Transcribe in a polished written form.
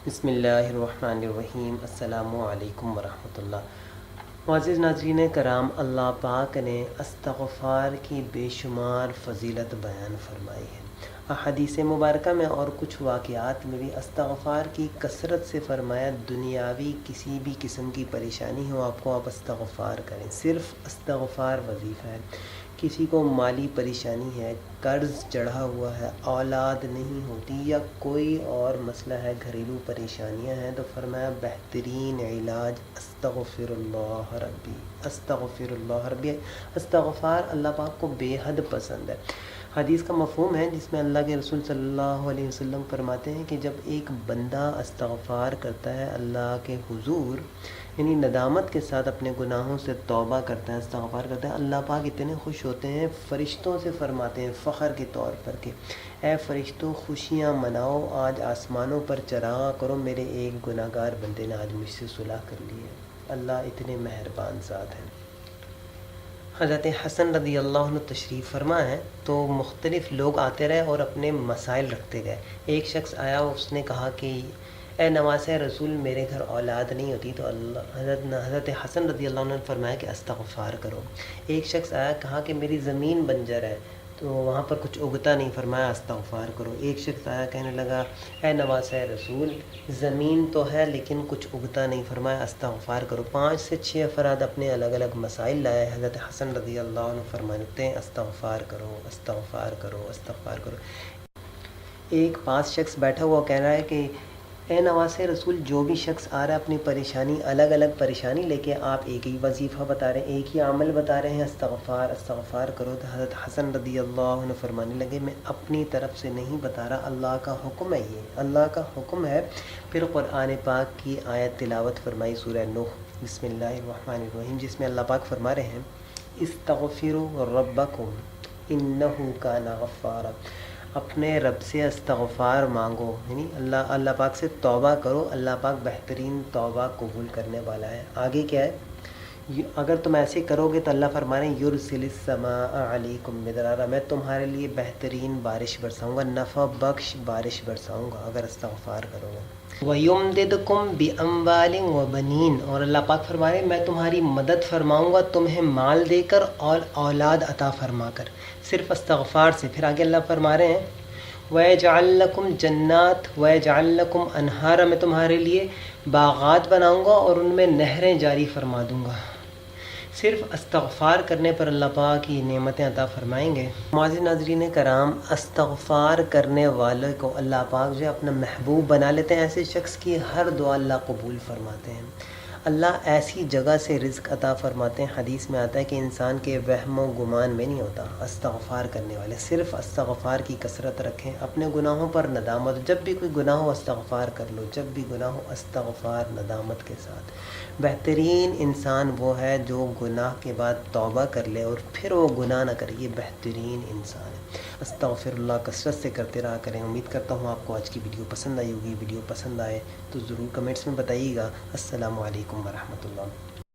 بسم اللہ الرحمن الرحیم۔ السلام علیکم ورحمۃ اللہ۔ معزز ناظرین کرام، اللہ پاک نے استغفار کی بے شمار فضیلت بیان فرمائی ہے۔ احادیث مبارکہ میں اور کچھ واقعات میں بھی استغفار کی کثرت سے فرمایا، دنیاوی کسی بھی قسم کی پریشانی ہو آپ استغفار کریں، صرف استغفار وظیفہ ہے۔ کسی کو مالی پریشانی ہے، قرض چڑھا ہوا ہے، اولاد نہیں ہوتی یا کوئی اور مسئلہ ہے، گھریلو پریشانیاں ہیں، تو فرمایا بہترین علاج استغفر اللہ ربی، استغفر اللہ ربی۔ استغفار اللہ پاک کو بے حد پسند ہے۔ حدیث کا مفہوم ہے جس میں اللہ کے رسول صلی اللہ علیہ وسلم فرماتے ہیں کہ جب ایک بندہ استغفار کرتا ہے اللہ کے حضور، یعنی ندامت کے ساتھ اپنے گناہوں سے توبہ کرتا ہے، استغفار کرتا ہے، اللہ پاک اتنے خوش ہوتے ہیں، فرشتوں سے فرماتے ہیں فخر کے طور پر کہ اے فرشتوں خوشیاں مناؤ، آج آسمانوں پر چراغاں کرو، میرے ایک گناہ گار بندے نے آج مجھ سے صلح کر لی ہے۔ اللہ اتنے مہربان ذات ہیں۔ حضرت حسن رضی اللہ عنہ تشریف فرما ہے تو مختلف لوگ آتے رہے اور اپنے مسائل رکھتے گئے۔ ایک شخص آیا، اس نے کہا کہ اے نواسہ رسول، میرے گھر اولاد نہیں ہوتی، تو حضرت حسن رضی اللہ عنہ نے فرمایا کہ استغفار کرو۔ ایک شخص آیا، کہا کہ میری زمین بنجر ہے، تو وہاں پر کچھ اگتا نہیں، فرمایا استغفار کرو۔ ایک شخص آیا، کہنے لگا اے نواسہ رسول، زمین تو ہے لیکن کچھ اگتا نہیں، فرمایا استغفار کرو۔ 5 سے 6 افراد اپنے الگ الگ مسائل لائے، حضرت حسن رضی اللہ عنہ فرماتے ہیں استغفار کرو، استغفار کرو، استغفار کرو۔ ایک پاس شخص بیٹھا ہوا کہہ رہا ہے کہ اے نواسہ رسول، جو بھی شخص آ رہا ہے اپنی پریشانی، الگ الگ پریشانی لے کے، آپ ایک ہی وظیفہ بتا رہے ہیں، ایک ہی عمل بتا رہے ہیں، استغفار استغفار کرو۔ تو حضرت حسن رضی اللہ عنہ فرمانے لگے میں اپنی طرف سے نہیں بتا رہا، اللہ کا حکم ہے، یہ اللہ کا حکم ہے۔ پھر قرآن پاک کی آیت تلاوت فرمائی، سورہ نوح، بسم اللہ الرحمن الرحیم، جس میں اللہ پاک فرما رہے ہیں استغفروا ربکم انہ کان غفارا، اپنے رب سے استغفار مانگو، یعنی اللہ پاک سے توبہ کرو، اللہ پاک بہترین توبہ قبول کرنے والا ہے۔ آگے کیا ہے؟ اگر تم ایسے کرو گے تو اللہ فرما رہے ہیں یرسل السماء علیکم مدرارا، میں تمہارے لیے بہترین بارش برساؤں گا، نفع بخش بارش برساؤں گا اگر استغفار کرو گے۔ وَيُمْدِدْكُمْ بِأَمْوَالٍ وَبَنِينَ، اور اللہ پاک فرما رہے ہیں میں تمہاری مدد فرماؤں گا تمہیں مال دے کر اور اولاد عطا فرما کر، صرف استغفار سے۔ پھر آگے اللہ فرما رہے ہیں وَيَجْعَلْ لَكُمْ جَنَّاتٍ وَيَجْعَلْ لَكُمْ أَنْهَارًا، میں تمہارے لیے باغات بناؤں گا اور ان میں نہریں جاری فرما دوں گا۔ صرف استغفار کرنے پر اللہ پاک کی نعمتیں عطا فرمائیں گے۔ معزز ناظرین کرام، استغفار کرنے والے کو اللہ پاک جو اپنا محبوب بنا لیتے ہیں، ایسے شخص کی ہر دعا اللہ قبول فرماتے ہیں۔ اللہ ایسی جگہ سے رزق عطا فرماتے ہیں، حدیث میں آتا ہے کہ انسان کے وہم و گمان میں نہیں ہوتا۔ استغفار کرنے والے صرف استغفار کی کثرت رکھیں، اپنے گناہوں پر ندامت، جب بھی کوئی گناہ ہو استغفار کر لو، جب بھی گناہ ہو استغفار ندامت کے ساتھ۔ بہترین انسان وہ ہے جو گناہ کے بعد توبہ کر لے اور پھر وہ گناہ نہ کرے، یہ بہترین انسان ہے۔ استغفر اللہ کثرت سے کرتے رہا کریں۔ امید کرتا ہوں آپ کو آج کی ویڈیو پسند آئی ہوگی۔ ویڈیو پسند آئے تو ضرور کمنٹس میں بتائیے گا۔ السلام علیکم ورحمۃ اللہ۔